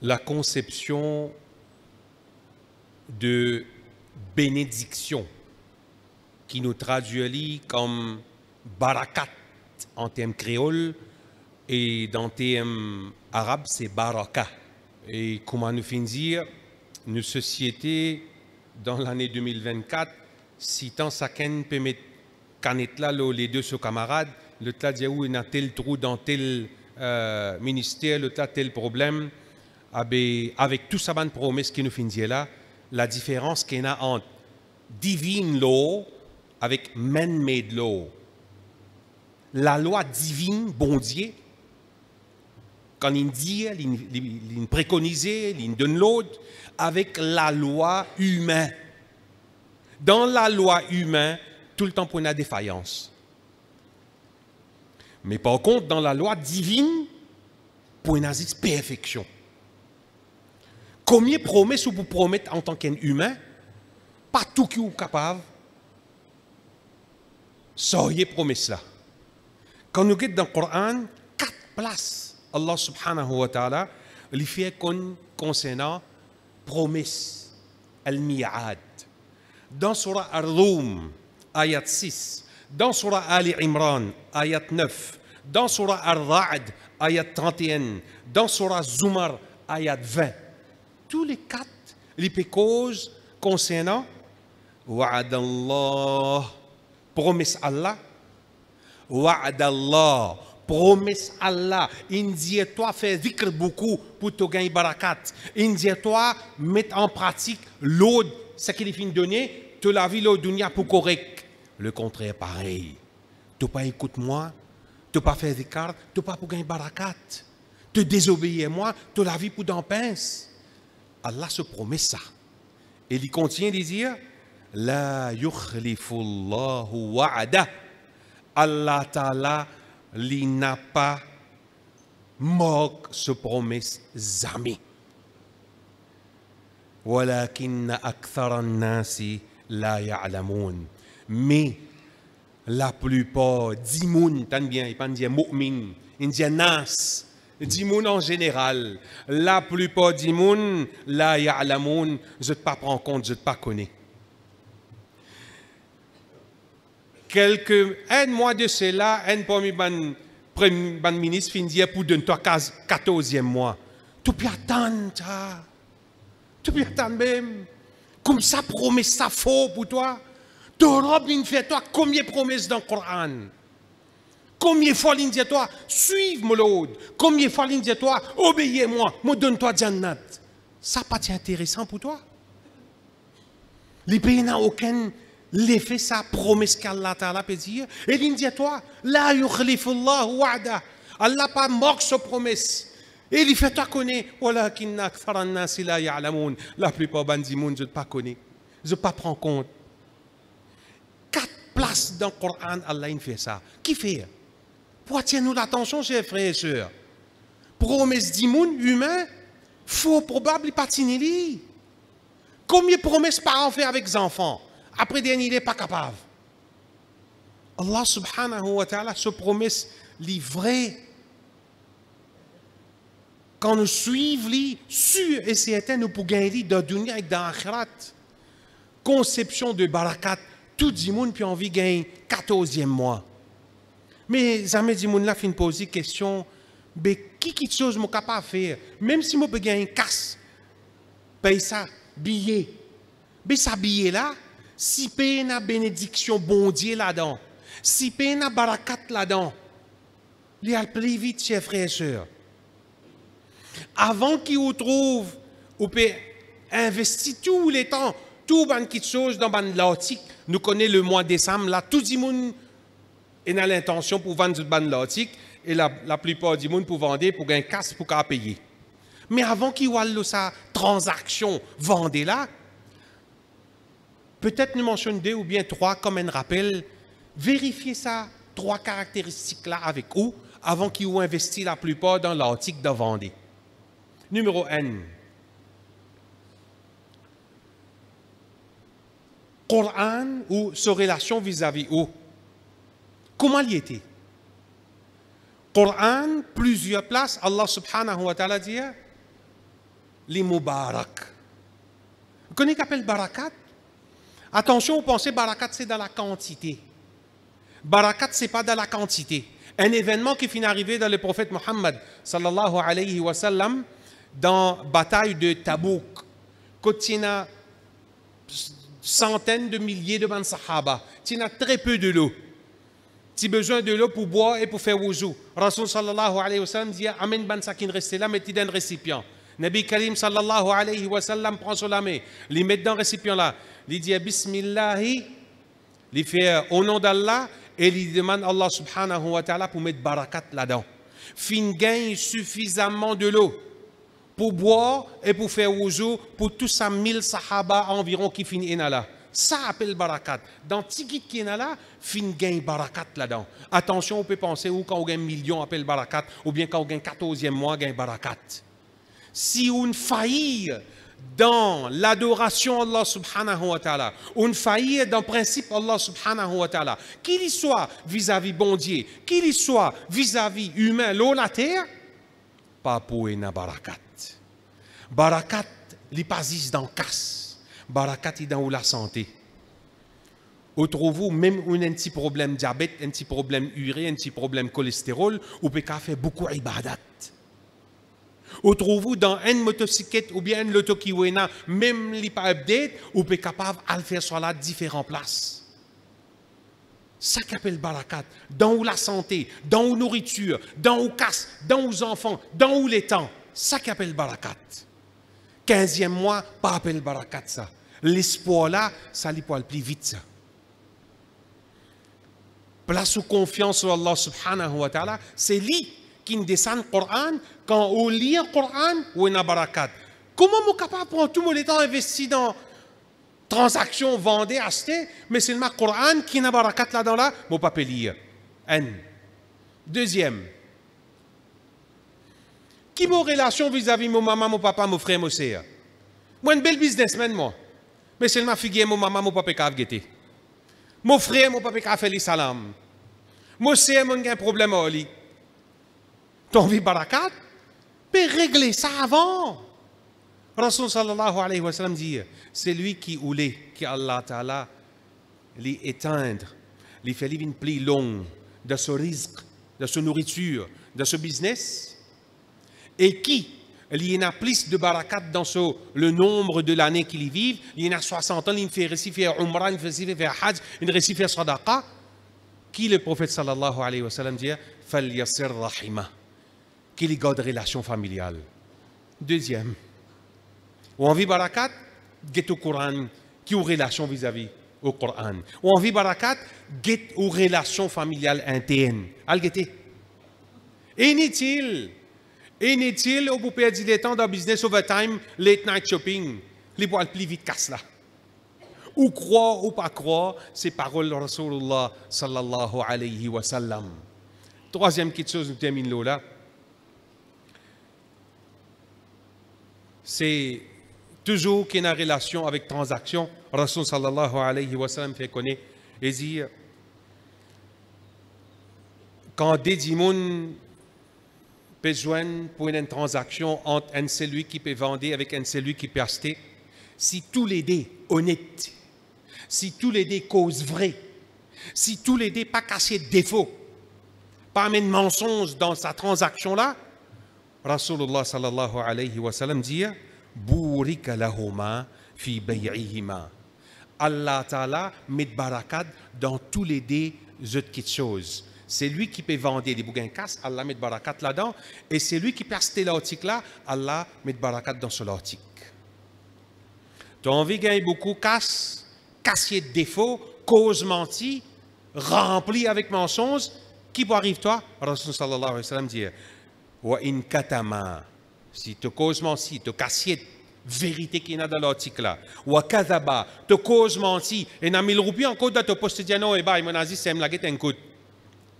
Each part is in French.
la conception de bénédiction qui nous traduit comme barakat en termes créoles et dans termes arabes c'est baraka. Et comment nous finir dire, une société dans l'année 2024, si tant chacun peut mettre canet là les deux sous camarades, le tas dit où il y a tel trou dans tel ministère, le tas tel problème, avec tout ça, bonne promesse qui nous finit là, la différence qu'il y a entre divine law avec man-made law. La loi divine, bon Dieu, quand il dit, il préconise, il donne l'autre, avec la loi humaine. Dans la loi humaine, tout le temps pour une défaillance. Mais par contre, dans la loi divine, pour une perfection. Combien de promesses vous promettez en tant qu'humain, pas tout qui est capable, soyez promesses là. Quand nous regardons dans le Coran, 4 places, Allah subhanahu wa ta'ala, il fait concernant promesses, al-mi'ad. Dans Surah Ar-Rum, ayat 6, dans Surah Ali Imran, ayat 9, dans Surah Ar-Ra'd, ayat 31, dans Surah Zumar, ayat 20. Tous les 4, les causes concernant Wa'adallah, promesse Allah, Wa'adallah, promesse Allah. Il dit toi fais dhikr beaucoup pour te gagner barakat. Il dit toi mettre en pratique l'eau, ce qu'il finit de donner, te la vie l'eau dunya pour correct. Le contraire pareil. Tu pas écoute moi, tu pas faire dhikr, tu pas pour gagner barakat. Tu désobéis moi, tu la vie pour d'en pince. Allah se promet ça. Et il continue de dire La yukhlifullahu wa'ada. Allah Ta'ala li n'a pas moque ce promesse jamais. Walakinna aktharan nasi la ya'lamun. Mais la plupart d'imoun, tant bien, il pas dire mu'min, il dit nas. Dimoun en général, la plupart d'imoun, la ya'lamoun, je ne pas prends compte, je ne pas connais. Un mois de cela, un premier ministre finit pour donner toi 14e mois. Tu peux attendre, tu peux attendre même. Comme ça, promesse ça faux pour toi. Ton robe, il fait toi combien de promesses dans le Coran? Combien de fois il dit toi, suive-moi l'autre. Combien de fois il dit toi, obéis-moi, me donne-toi Jannat. Ça pas intéressant pour toi. Les pays n'ont aucun l'effet, ça promesse qu'Allah Ta'ala peut dire. Et il dit toi, la yukhlifullahu wa'da. Allah pas manque sa promesse. Et il fait toi connaître, walakinna aktharan nasi la ya'lamun. La plupart des gens je ne pas connais. Je ne pas prends compte. 4 places dans le Coran, Allah il fait ça. Qui fait? Pour tenir nous l'attention, chers frères et sœurs. Promesse d'imoun humain, faux probable, pas tinili. Combien de promesses parents fait avec les enfants? Après, dernier, il n'est pas capable. Allah subhanahu wa ta'ala se promesse livrée. Quand nous suivons, sûr et certain, nous pouvons gagner dans le dunya et dans l'akhirat. Conception de barakat, tout le monde peut envie de gagner 14e mois. Mais jamais dit moun la fin poser question, mais qui chose moi capable faire, même si moi peux gagner une casse, paye ça billet, mais ça billet là, si paye na bénédiction bon Dieu là-dedans, si paye na barakat là-dedans, il y a plus vite chers frères et sœurs. Avant qu'il vous trouve, vous pouvez investir tous les temps, tout ban qui chose dans ban l'Arctique. Nous connaissons le mois de décembre là, tout le monde et a l'intention pour vendre cette bande l'Arctique et la plupart du monde pour vendre pour gagner casse pour qu'à payer. Mais avant qu'il y ait sa transaction vendée là, peut-être nous mentionnons 2 ou bien 3 comme un rappel, vérifiez ça 3 caractéristiques là avec vous avant qu'ils aient investi la plupart dans l'Arctique de vendre. Numéro 1. Coran ou sa relation vis-à-vis où? Comment il était? Coran, plusieurs places, Allah subhanahu wa ta'ala dit les mubarak. Vous connaissez qu'appelle barakat? Attention, vous pensez barakat, c'est dans la quantité. Barakat, c'est pas dans la quantité. Un événement qui finit d'arriver dans le prophète Mohammed, sallallahu alayhi wa sallam, dans la bataille de Tabouk, quand il y a centaines de milliers de sahaba, il y a très peu de l'eau. Tu as besoin de l'eau pour boire et pour faire wuzu. Rasul sallallahu alayhi wa sallam dit amène ban sa qui reste là, mais tu donnes un récipient. Nabi Karim sallallahu alayhi wa sallam prend sur la main, il met dans le récipient là, il dit Bismillahi, il fait au nom d'Allah et il demande à Allah subhanahu wa ta'ala pour mettre barakat là-dedans. Fin gagne suffisamment de l'eau pour boire et pour faire wuzu pour tous ces 1000 sahaba environ qui finissent là. Ça appelle barakat. Dans Tigit qui est là, fin gagne barakat là-dedans. Attention, on peut penser ou quand on gagne 1 million appelle barakat, ou bien quand on gagne 14e mois, gagne barakat. Si on faillit dans l'adoration Allah subhanahu wa ta'ala, on faillit dans le principe Allah subhanahu wa ta'ala, qu'il y soit vis-à-vis bon Dieu, qu'il y soit vis-à-vis humain, l'eau, la terre, pas pour une barakat. Barakat, il passe dans casse. Barakat est dans la santé. Autrement, même un petit problème diabète, un petit problème urée, un petit problème cholestérol, ou peut faire beaucoup d'ibadat. Autrement, dans une motocyclette ou bien une loto qui est même li pas update, ou peut capable de faire sur la différentes places. Ça qu'appelle barakat, dans la santé, dans la nourriture, dans la casse, dans les enfants, dans les temps. Ça qu'appelle barakat. 15e mois, pas appelle barakat ça. L'espoir là, ça lui parle plus vite ça. Place ou confiance sur Allah subhanahu wa ta'ala, c'est lui qui descend le Coran. Quand on lit le Coran, on a barakat. Comment on est capable de prendre tout mon temps investi dans transactions, vendre, acheter, mais c'est le Coran qui n'a barakat là-dedans là, on ne peut pas lire. Un. Deuxième. Qui m'a relation vis-à-vis mon maman, mon papa, mon frère, mon sœur? Moi, un bel businessman, moi. Mais seulement figure mon maman, mon papa qui a guetté. Mon frère, mon papa qui a fait les salam. Mon sœur, mon a un problème à lui. Tu as envie de barakat? Mais régler ça avant. Rasul sallallahu alayhi wa sallam dit, c'est lui qui voulait que Allah ta'ala les éteindre, les fait vivre une plus longue de ce risque, de ce nourriture, de ce business. Et qui il y en a plus de barakat dans le nombre de l'année qu'ils vivent. Il y en a 60 ans, il fait récit faire umrah, il fait faire hajj, il récit faire sadaqa. Qui le prophète sallallahu alayhi wa sallam dit fal yassir rahima, qu'il garde relation familiale. Deuxième, ou envie barakat, get au Coran, qui ont relation vis-à-vis au Coran. Ou envie barakat, get aux relations familiales internes. Al-gueté. Inutile. Inutile, ou vous perdez du temps dans le business overtime, late night shopping. Les bois plus vite casse là. Ou croire ou pas croire, c'est paroles de Rasulullah sallallahu alayhi wa sallam. Troisième petite chose, nous terminons là. C'est toujours qu'il y a une relation avec transaction. Rasul sallallahu alayhi wa sallam fait connaître et dit quand des dimons besoin pour une transaction entre un celui qui peut vendre avec un celui qui peut acheter, si tous les deux honnêtes, si tous les deux causent vrai, si tous les deux pas cassés de défaut, pas amener de mensonge dans sa transaction là, Rasulullah sallallahu alayhi wa sallam dit Bourika lahuma fi bay'ihima. Allah Ta'ala met barakat dans tous les deux autres choses. C'est lui qui peut vendre des bougains casse, Allah met barakat là-dedans. Et c'est lui qui peut acheter l'article là, Allah met barakat dans ce article. Tu as envie de gagner beaucoup casse, cassier de défauts, cause mentie, rempli avec mensonges, qui peut arriver toi? Rasul sallallahu alayhi wa sallam dit Wa in katama, si tu cause mentie, tu cassier vérité qui est dans l'article là. Wa kadaba, tu cause menti, et na 1000 roupies en code de te poste dire non, et bah, mon aziz, c'est me la guette un coup.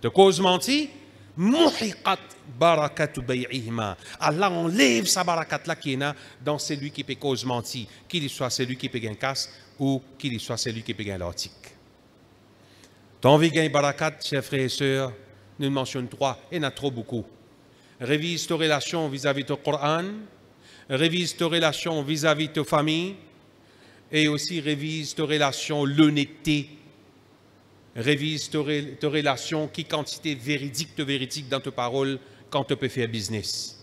Tu cause menti, muhiqat barakatu bay'ihima. Allah enlève sa barakat là qui est dans celui qui peut cause menti, qu'il soit celui qui peut gagner casse ou qu'il soit celui qui peut gagner l'article. Tu as envie de gagner barakat, chers frères et sœurs, nous mentionnons 3, et il y en a trop beaucoup. Révise ta relation vis-à-vis du Coran, révise tes relations vis-à-vis de ta famille et aussi révise tes relations, l'honnêteté. Révise tes relations, qui quantité véridique dans tes paroles quand tu peux faire business.